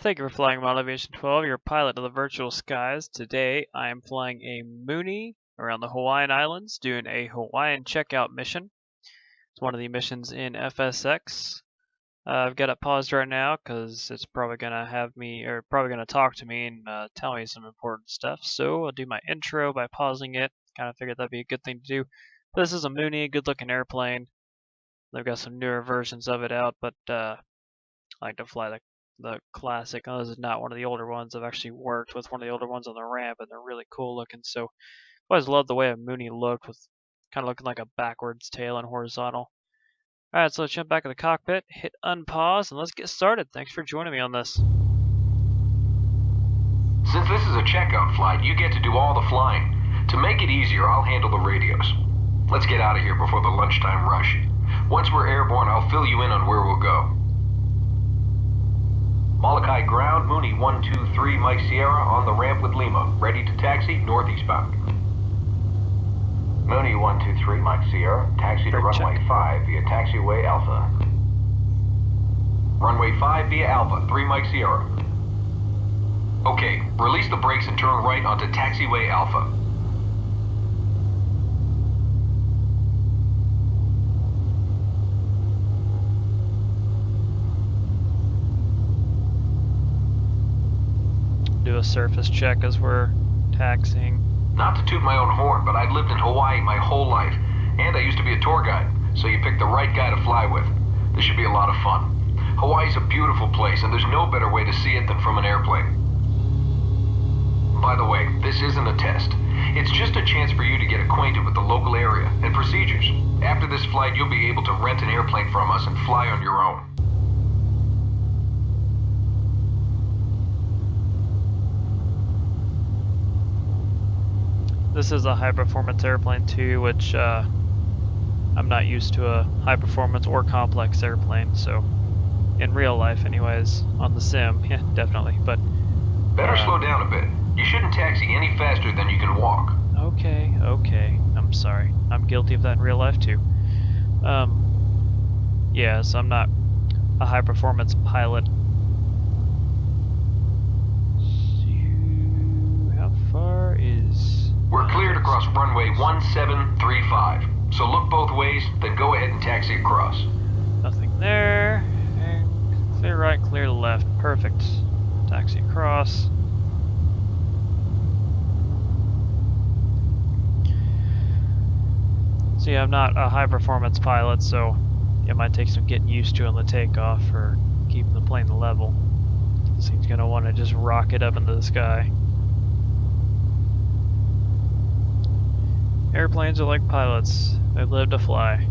Thank you for flying Model Aviation 12, your pilot of the virtual skies. Today I am flying a Mooney around the Hawaiian Islands doing a Hawaiian checkout mission. It's one of the missions in FSX. I've got it paused right now because it's probably going to have me, or probably going to talk to me and tell me some important stuff. So I'll do my intro by pausing it. Kind of figured that'd be a good thing to do. But this is a Mooney, good looking airplane. They've got some newer versions of it out, but I like to fly the classic. Oh, this is not one of the older ones. I've actually worked with one of the older ones on the ramp, and they're really cool looking. So I always loved the way a Mooney looked, with kind of looking like a backwards tail and horizontal. All right, so let's jump back in the cockpit, hit unpause, and let's get started. Thanks for joining me on this. Since this is a checkout flight, you get to do all the flying. To make it easier, I'll handle the radios. Let's get out of here before the lunchtime rush. Once we're airborne, I'll fill you in on where we'll go. Molokai ground, Mooney 123 Mike Sierra on the ramp with Lima, ready to taxi northeastbound. Mooney 123 Mike Sierra, taxi to runway 5 via taxiway Alpha. Runway 5 via Alpha, 3 Mike Sierra. Okay, release the brakes and turn right onto taxiway Alpha. Do a surface check as we're taxiing. Not to toot my own horn, but I've lived in Hawaii my whole life, and I used to be a tour guide, so you picked the right guy to fly with. This should be a lot of fun. Hawaii's a beautiful place, and there's no better way to see it than from an airplane. By the way, this isn't a test. It's just a chance for you to get acquainted with the local area and procedures. After this flight, you'll be able to rent an airplane from us and fly on your own. This is a high-performance airplane too, which I'm not used to a high-performance or complex airplane, so in real life anyways, on the sim, yeah, definitely, but... Better slow down a bit. You shouldn't taxi any faster than you can walk. Okay, I'm sorry. I'm guilty of that in real life too. Yeah, so I'm not a high-performance pilot. So, how far is... We're cleared across runway 1735. So look both ways, then go ahead and taxi across. Nothing there. And clear right, clear left. Perfect. Taxi across. So yeah, I'm not a high performance pilot, so it might take some getting used to on the takeoff or keeping the plane level. So he's gonna want to just rocket up into the sky. Airplanes are like pilots. They live to fly.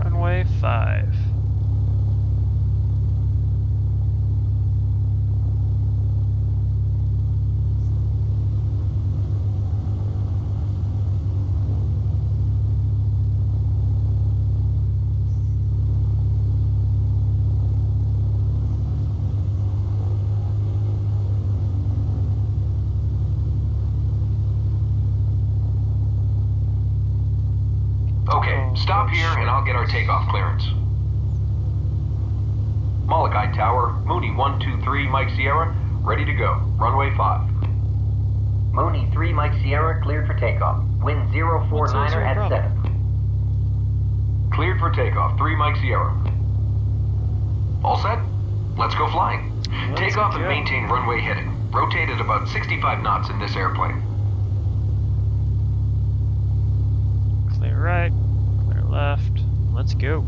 Runway 5. Okay, stop here and I'll get our takeoff clearance. Molokai Tower, Mooney 123 Mike Sierra, ready to go. Runway 5. Mooney 3 Mike Sierra, cleared for takeoff. Wind 049er at 7. Cleared for takeoff, 3 Mike Sierra. All set? Let's go flying. Take off and maintain runway heading. Rotate at about 65 knots in this airplane. Clear right, clear left. Let's go.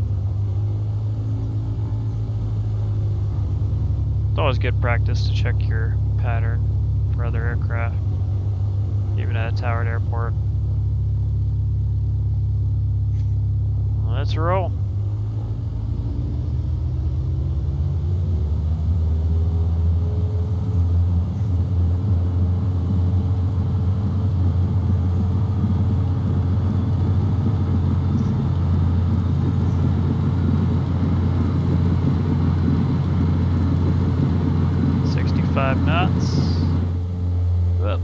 It's always good practice to check your pattern. for other aircraft, even at a towered airport. Let's roll. Knots. Up.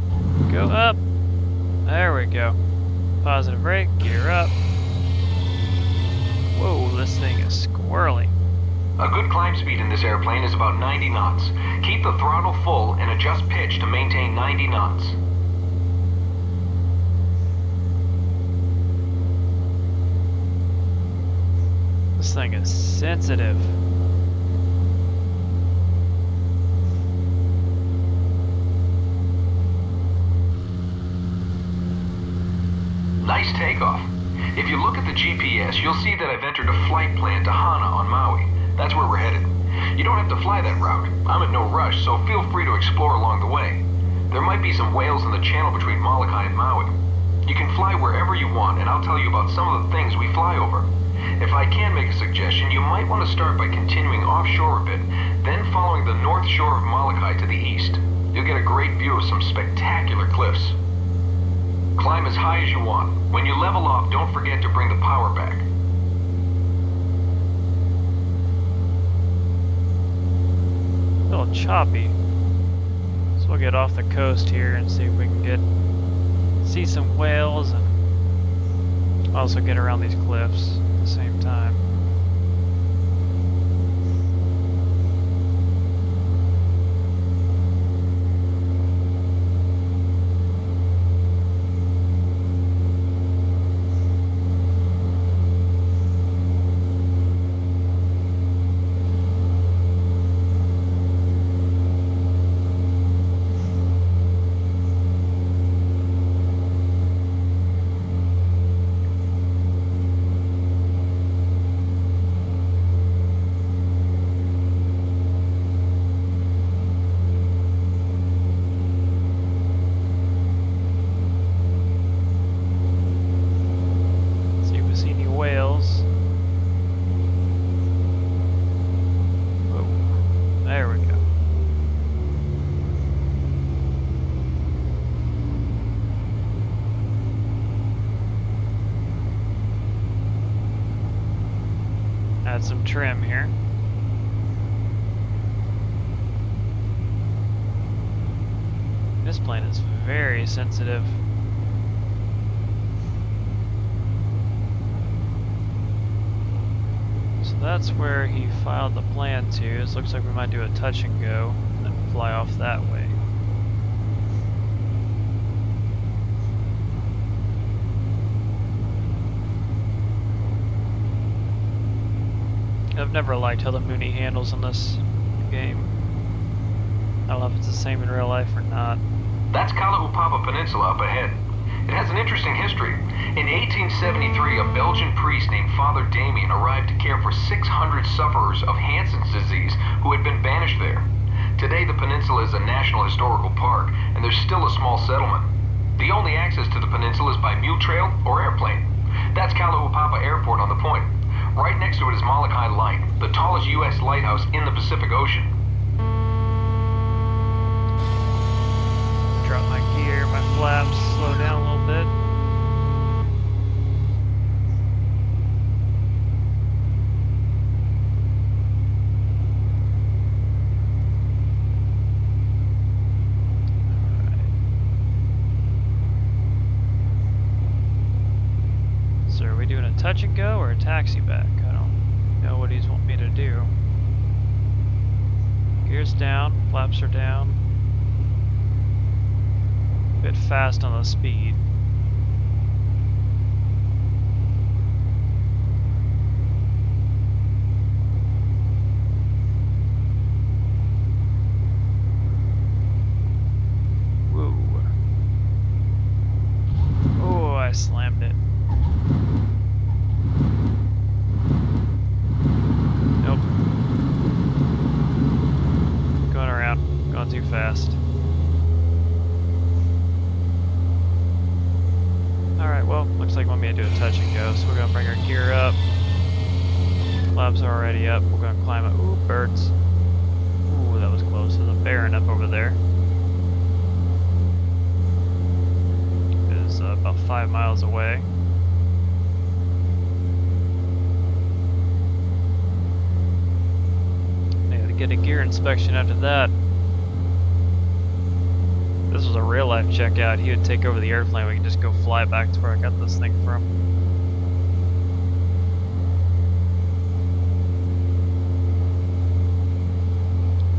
Go up. There we go. Positive brake. Gear up. Whoa, this thing is squirrely. A good climb speed in this airplane is about 90 knots. Keep the throttle full and adjust pitch to maintain 90 knots. This thing is sensitive. Nice takeoff. If you look at the GPS, you'll see that I've entered a flight plan to Hana on Maui. That's where we're headed. You don't have to fly that route. I'm in no rush, so feel free to explore along the way. There might be some whales in the channel between Molokai and Maui. You can fly wherever you want, and I'll tell you about some of the things we fly over. If I can make a suggestion, you might want to start by continuing offshore a bit, then following the north shore of Molokai to the east. You'll get a great view of some spectacular cliffs. Climb as high as you want. When you level off, don't forget to bring the power back. A little choppy. So we'll get off the coast here and see if we can see some whales and also get around these cliffs at the same time. Add some trim here. This plane is very sensitive. So that's where he filed the plan to. It looks like we might do a touch and go and then fly off that way. I've never liked how the Mooney handles in this game. I don't know if it's the same in real life or not. That's Kalaupapa Peninsula up ahead. It has an interesting history. In 1873, a Belgian priest named Father Damien arrived to care for 600 sufferers of Hansen's disease who had been banished there. Today, the peninsula is a national historical park, and there's still a small settlement. The only access to the peninsula is by mule trail or airplane. That's Kalaupapa Airport on the point. Right next to it is Molokai Light, the tallest U.S. lighthouse in the Pacific Ocean. Drop my gear, my flaps, slow down a little bit. Alright. So are we doing a touch and go or a taxi back? I don't know what he's wanting me to do. Gears down, flaps are down. A bit fast on the speed. Whoa. Oh, I slammed it. Nope. Going around. Going too fast. Alright, well, looks like you want me to do a touch and go, so we're gonna bring our gear up. Flaps are already up. We're gonna climb up. Ooh, birds. Ooh, that was close. There's a baron up over there. It is about 5 miles away. Maybe to get a gear inspection after that. This was a real life checkout. He would take over the airplane. We can just go fly back to where I got this thing from.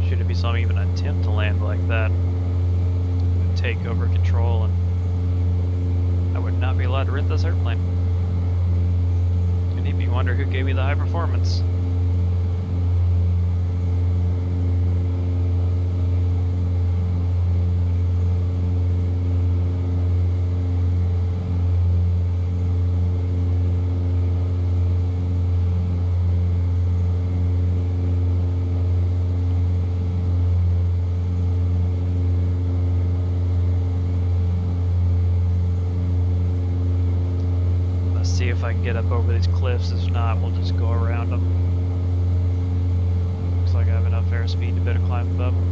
Should it be some even attempt to land like that? It would take over control, and I would not be allowed to rent this airplane. And he'd be wondering who gave me the high performance. See if I can get up over these cliffs. If not, we'll just go around them. Looks like I have enough airspeed to better climb above them.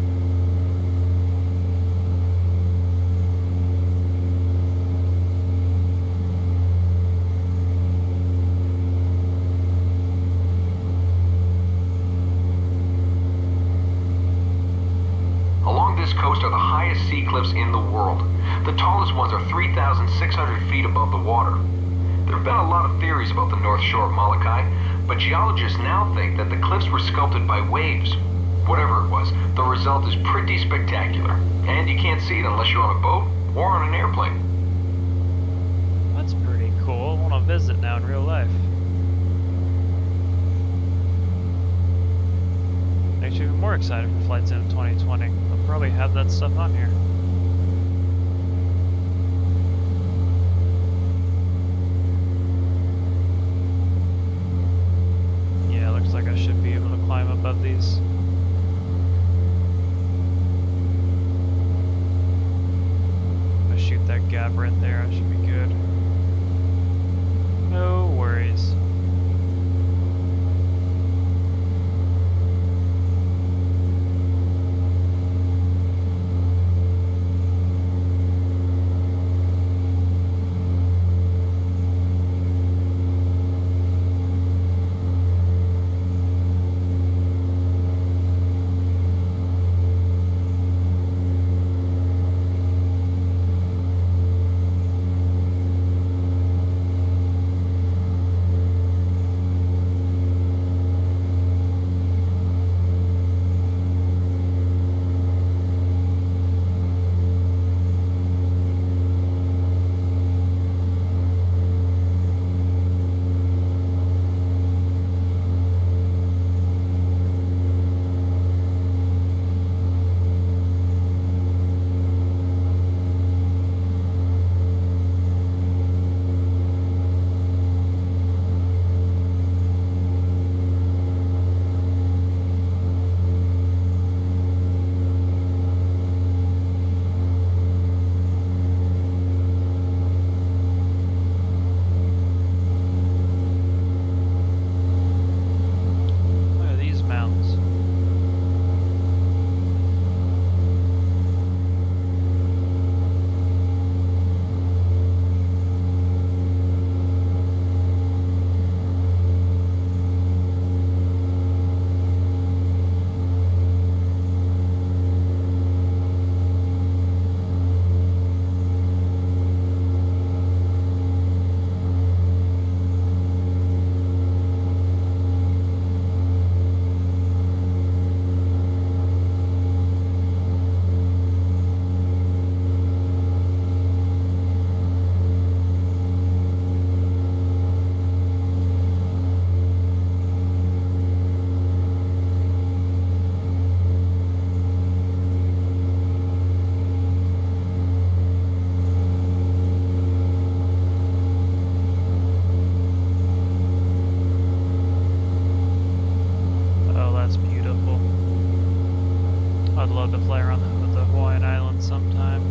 Along this coast are the highest sea cliffs in the world. The tallest ones are 3,600 feet above the water. There have been a lot of theories about the North Shore of Molokai, but geologists now think that the cliffs were sculpted by waves. Whatever it was, the result is pretty spectacular, and you can't see it unless you're on a boat or on an airplane. That's pretty cool. I want to visit now in real life. Makes you even more excited for Flight Sim 2020. They'll probably have that stuff on here. Like I should be able to climb above these. If I shoot that gap right there, I should be good. No worries. love to fly around the Hawaiian Islands sometime.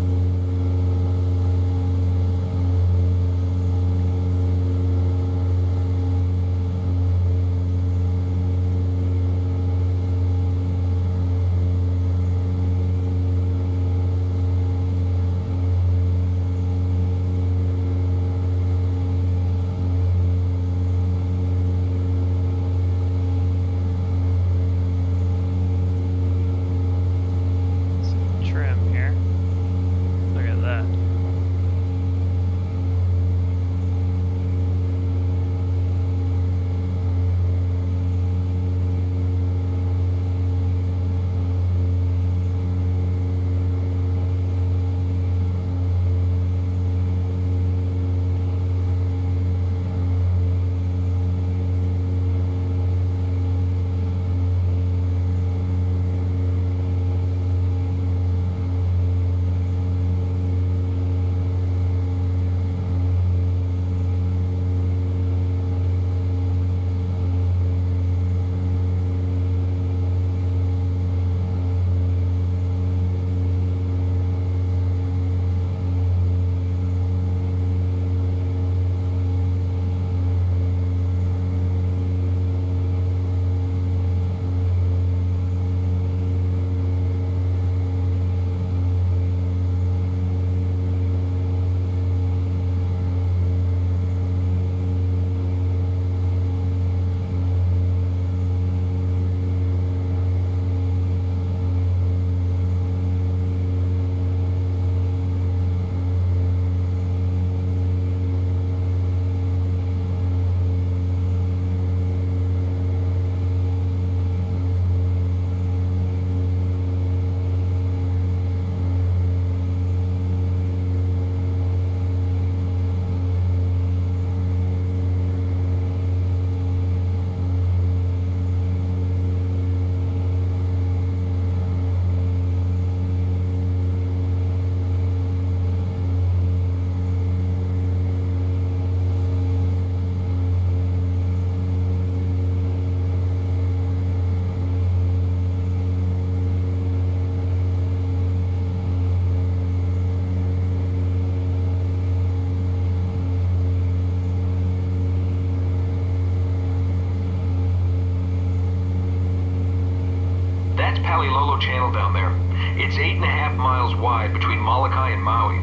Halilolo Channel down there. It's 8.5 miles wide between Molokai and Maui.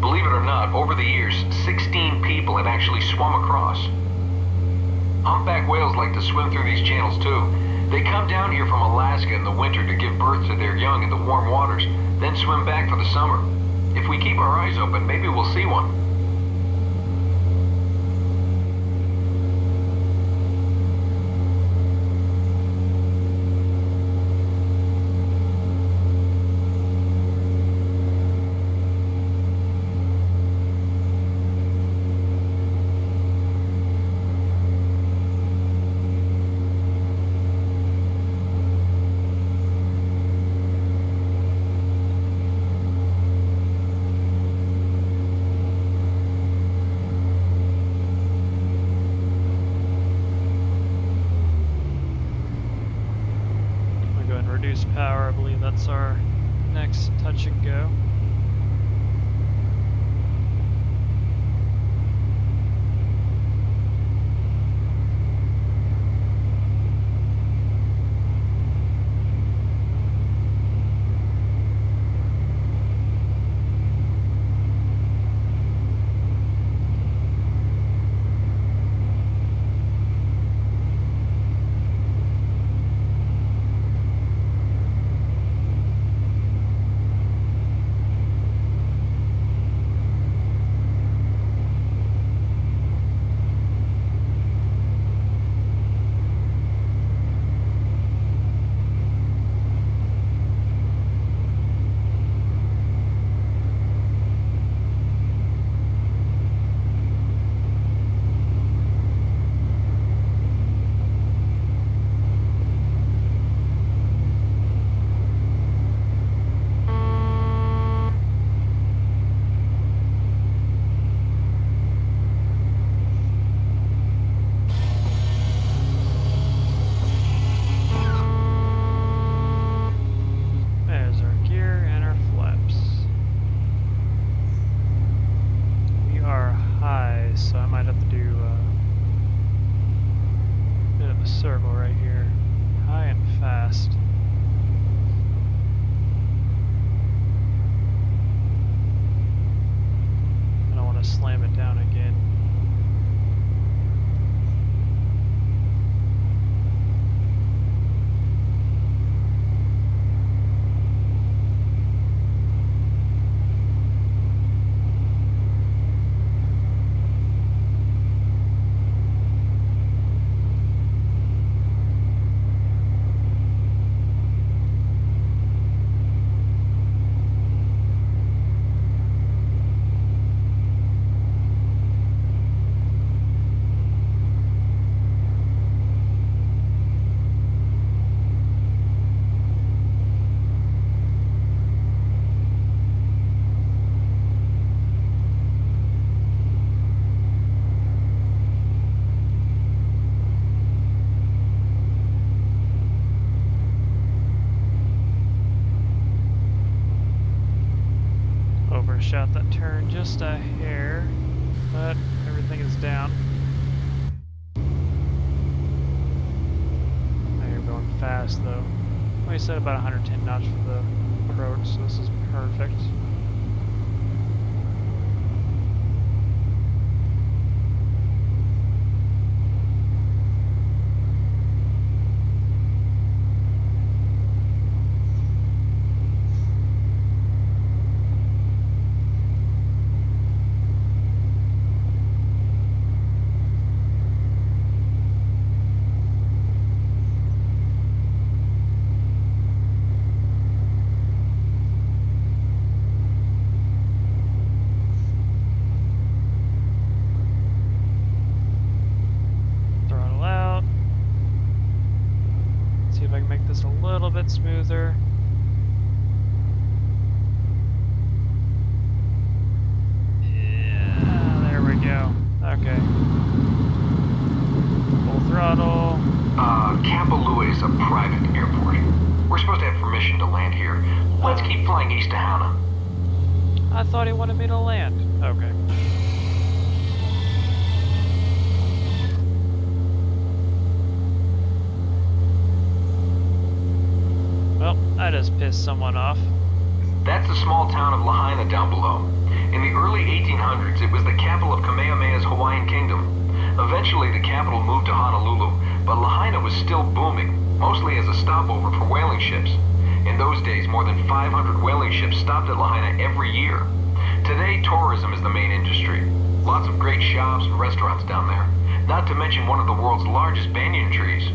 Believe it or not, over the years, 16 people have actually swum across. Humpback whales like to swim through these channels too. They come down here from Alaska in the winter to give birth to their young in the warm waters, then swim back for the summer. If we keep our eyes open, maybe we'll see one. Reduce power, I believe that's our next touch and go. Circle right here, high and fast. I don't want to slam it down again. Overshot that turn just a hair, but everything is down. Now you're going fast though. We said about 110 knots for the approach, so this is perfect. This a little bit smoother. Yeah, there we go. Okay. Full throttle. Kapalua is a private airport. We're supposed to have permission to land here. Let's keep flying east to Hana. I thought he wanted me to land. Okay. Well, I just pissed someone off. That's the small town of Lahaina down below. In the early 1800s, it was the capital of Kamehameha's Hawaiian kingdom. Eventually, the capital moved to Honolulu, but Lahaina was still booming, mostly as a stopover for whaling ships. In those days, more than 500 whaling ships stopped at Lahaina every year. Today, tourism is the main industry. Lots of great shops and restaurants down there, not to mention one of the world's largest banyan trees.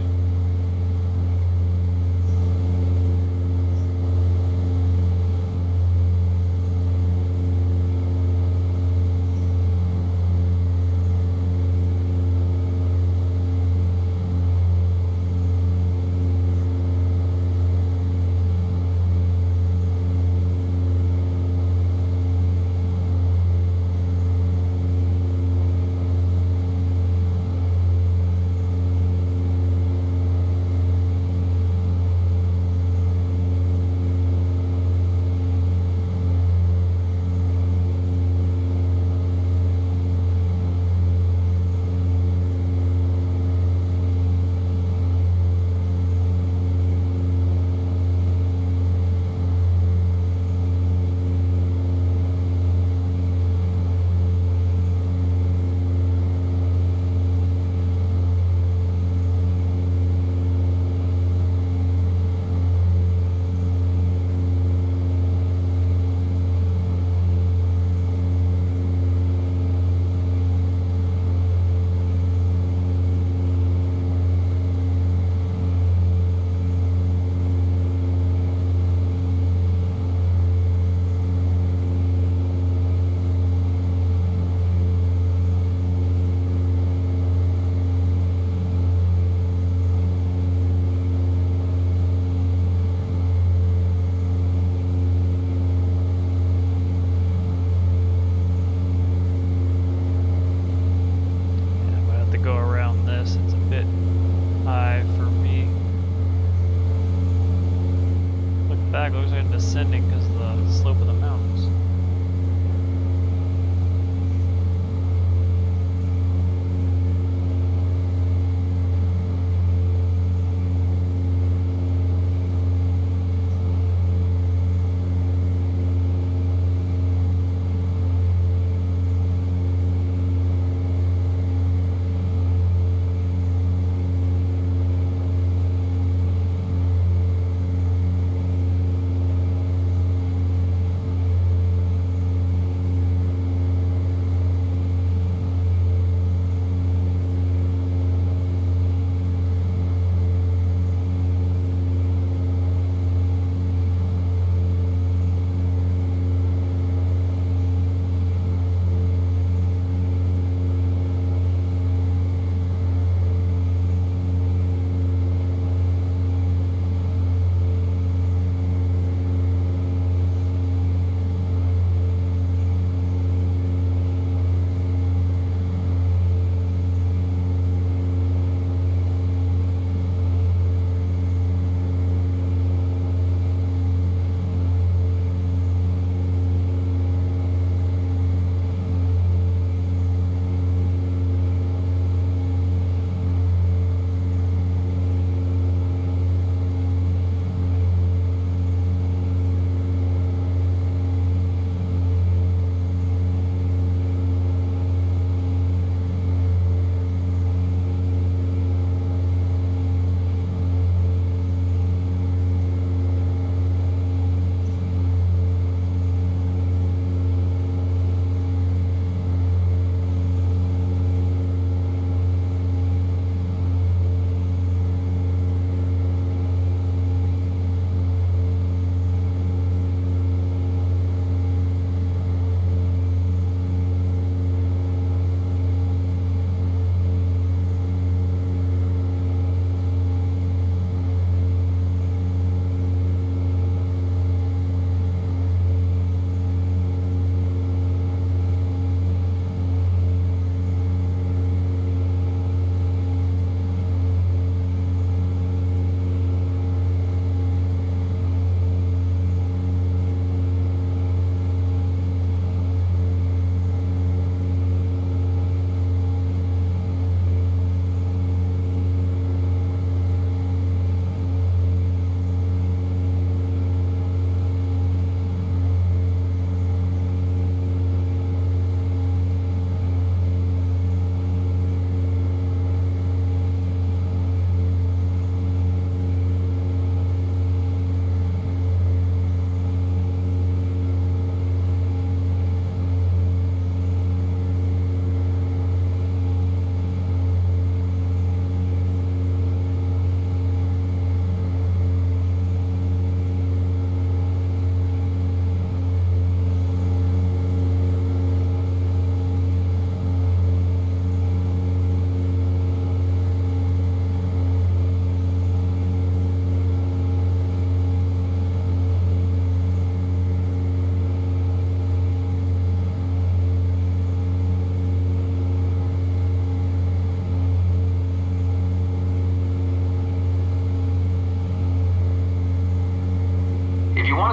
Descending because of the slope of the mountains.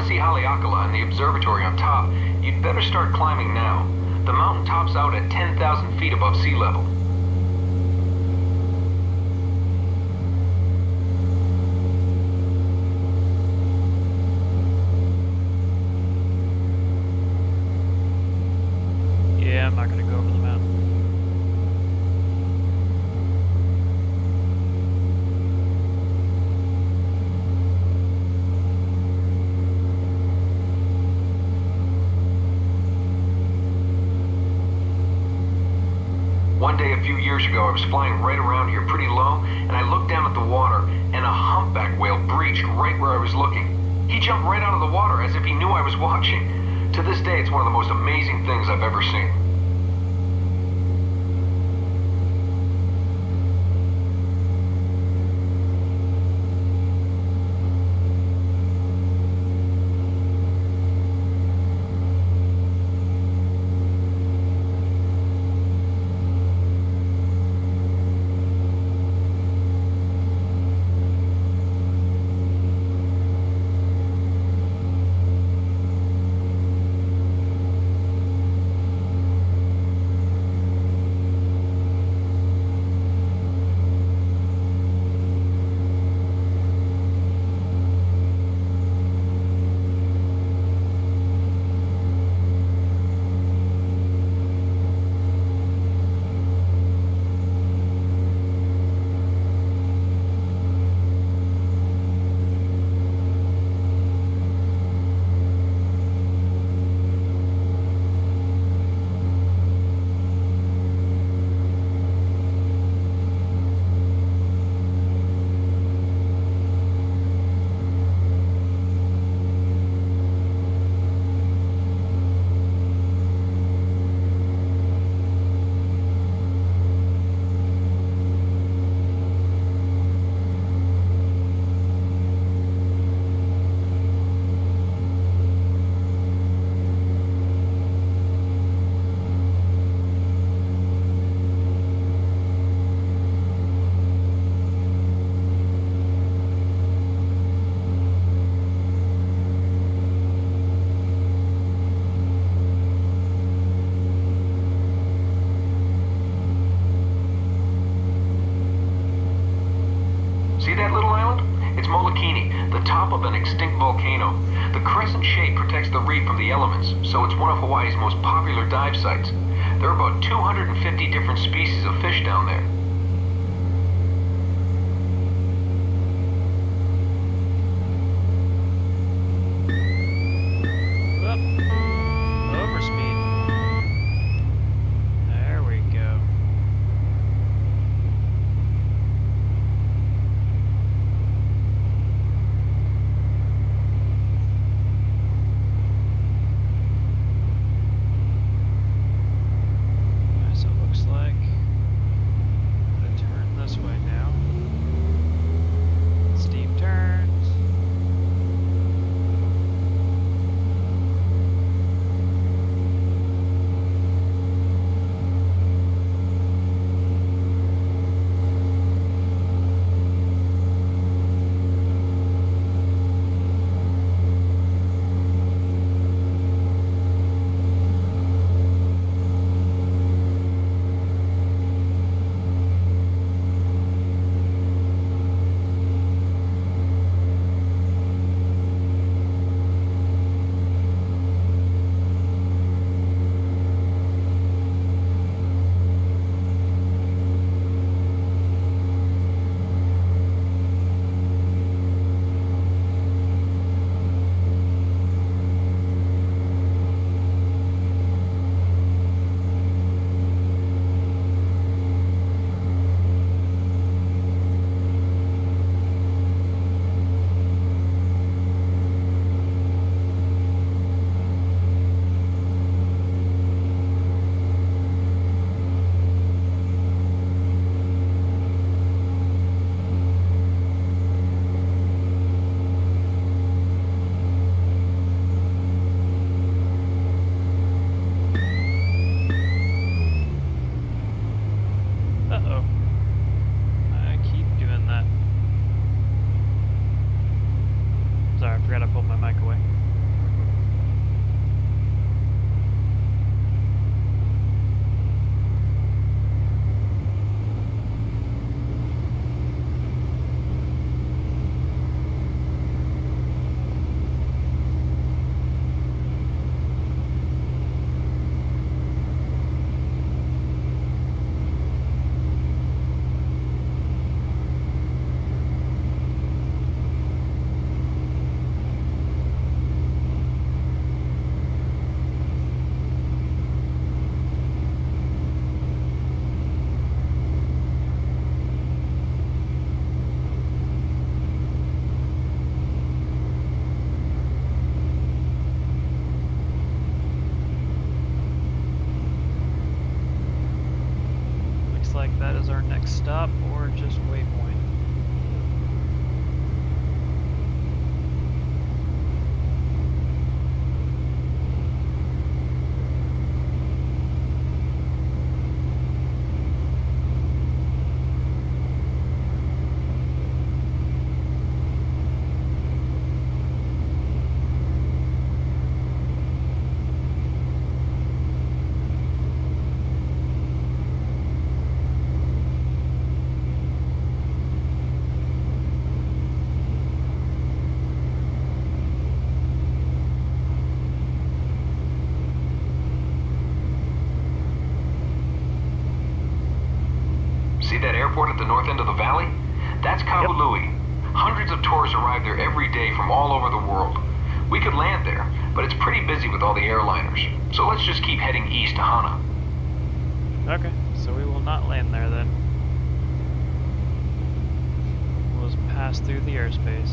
want to see Haleakala and the observatory on top, you'd better start climbing now. The mountain tops out at 10,000 feet above sea level. Yeah, I'm not gonna go over the mountain. One day a few years ago, I was flying right around here pretty low, and I looked down at the water, and a humpback whale breached right where I was looking. He jumped right out of the water as if he knew I was watching. To this day, it's one of the most amazing things I've ever seen. See that little island? It's Molokini, the top of an extinct volcano. The crescent shape protects the reef from the elements, so it's one of Hawaii's most popular dive sites. There are about 250 different species of fish down there. Overspeed. There we go. As it looks like. that as our next stop, or just waypoint. See that airport at the north end of the valley? That's Kahului. Hundreds of tourists arrive there every day from all over the world. We could land there, but it's pretty busy with all the airliners. So let's just keep heading east to Hana. Okay, so we will not land there then. We'll just pass through the airspace.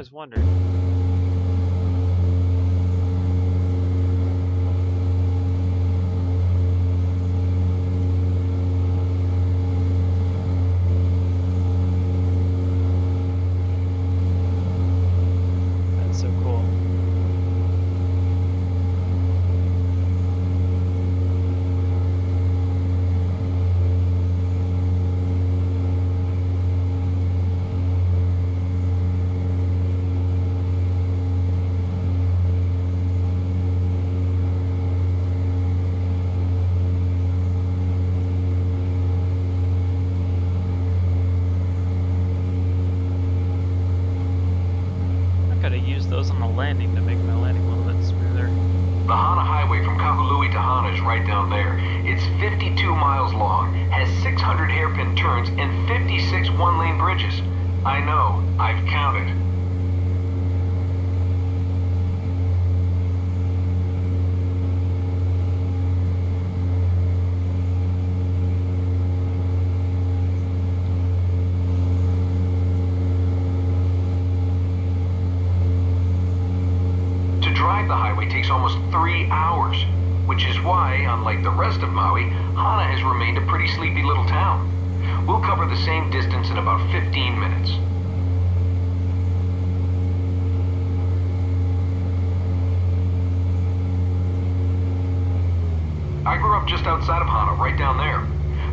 always wondered. That's so cool. Gotta use those on the landing to make my landing a little bit smoother. The Hana Highway from Kahului to Hana is right down there. It's 52 miles long, has 600 hairpin turns, and 56 one-lane bridges. I know, I've counted. The highway takes almost 3 hours, which is why, unlike the rest of Maui, Hana has remained a pretty sleepy little town. We'll cover the same distance in about 15 minutes. I grew up just outside of Hana, right down there.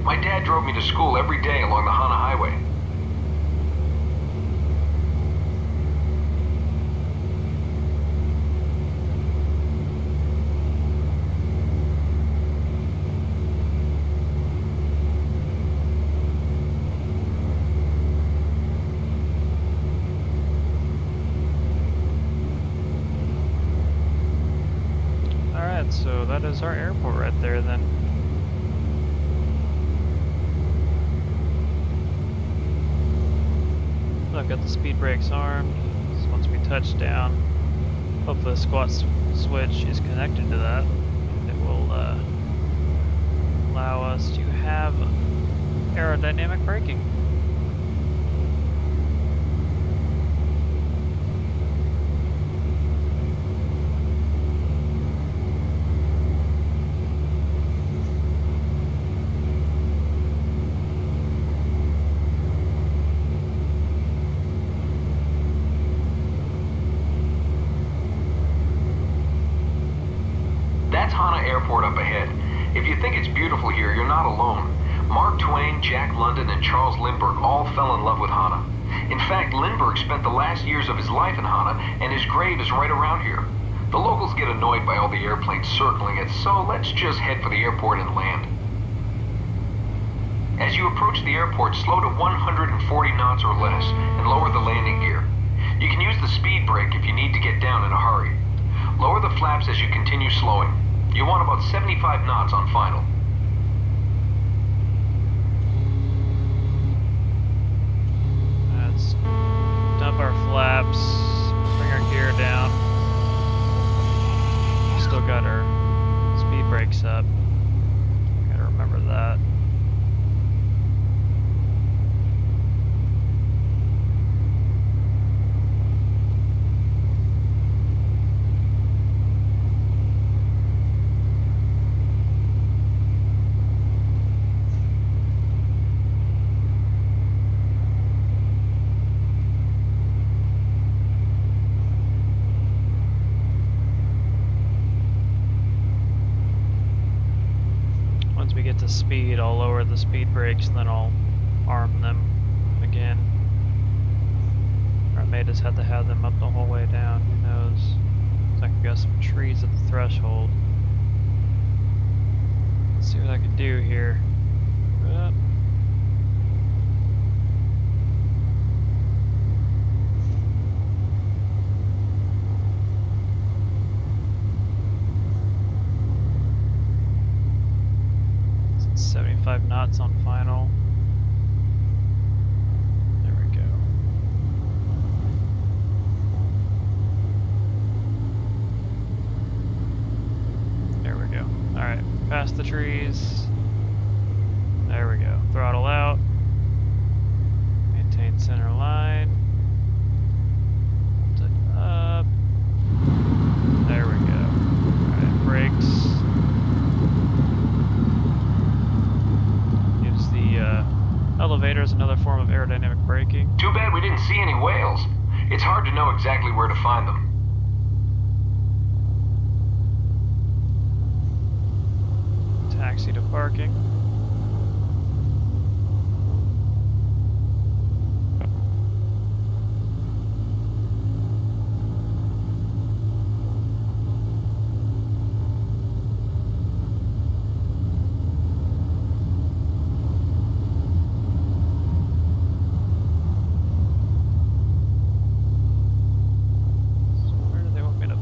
My dad drove me to school every day along the Hana Highway. So that is our airport right there then. I've got the speed brakes armed, so once we touch down, hopefully the squat switch is connected to that. It will allow us to have aerodynamic braking. That's Hana Airport up ahead. If you think it's beautiful here, you're not alone. Mark Twain, Jack London, and Charles Lindbergh all fell in love with Hana. In fact, Lindbergh spent the last years of his life in Hana, and his grave is right around here. The locals get annoyed by all the airplanes circling it, so let's just head for the airport and land. As you approach the airport, slow to 140 knots or less, and lower the landing gear. You can use the speed brake if you need to get down in a hurry. Lower the flaps as you continue slowing. You want about 75 knots on final. Let's dump our flaps, bring our gear down. Still got our speed brakes up. Gotta remember that. We get to speed, I'll lower the speed brakes and then I'll arm them again. Or I may just have to have them up the whole way down, who knows. Looks like we got some trees at the threshold. Let's see what I can do here. It's 75 knots on final. There we go. There we go. Alright, past the trees. There we go. Throttle out. Maintain center line. braking. Too bad we didn't see any whales. It's hard to know exactly where to find them. Taxi to parking.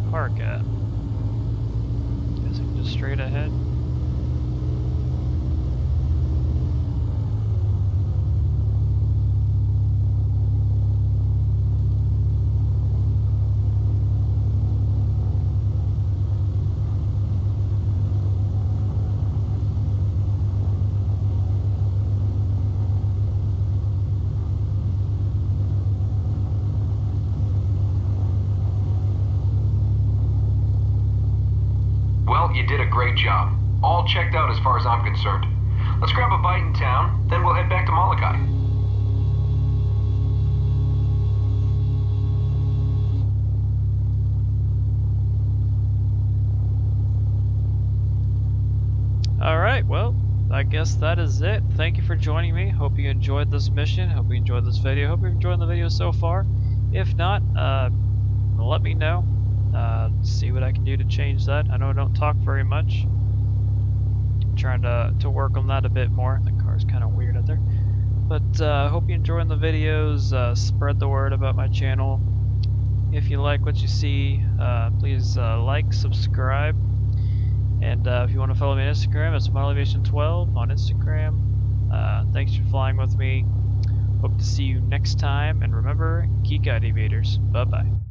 Park at? Guessing just straight ahead. Well, you did a great job. All checked out as far as I'm concerned. Let's grab a bite in town, then we'll head back to Molokai. Alright, well, I guess that is it. Thank you for joining me. Hope you enjoyed this mission. Hope you enjoyed this video. Hope you're enjoying the video so far. If not, let me know. See what I can do to change that. I know I don't talk very much. I'm trying to work on that a bit more. The car's kind of weird out there. But hope you're enjoying the videos. Spread the word about my channel. If you like what you see, please like, subscribe. And if you want to follow me on Instagram, it's motivation12 on Instagram. Thanks for flying with me. Hope to see you next time. And remember, geek out, aviators. Bye-bye.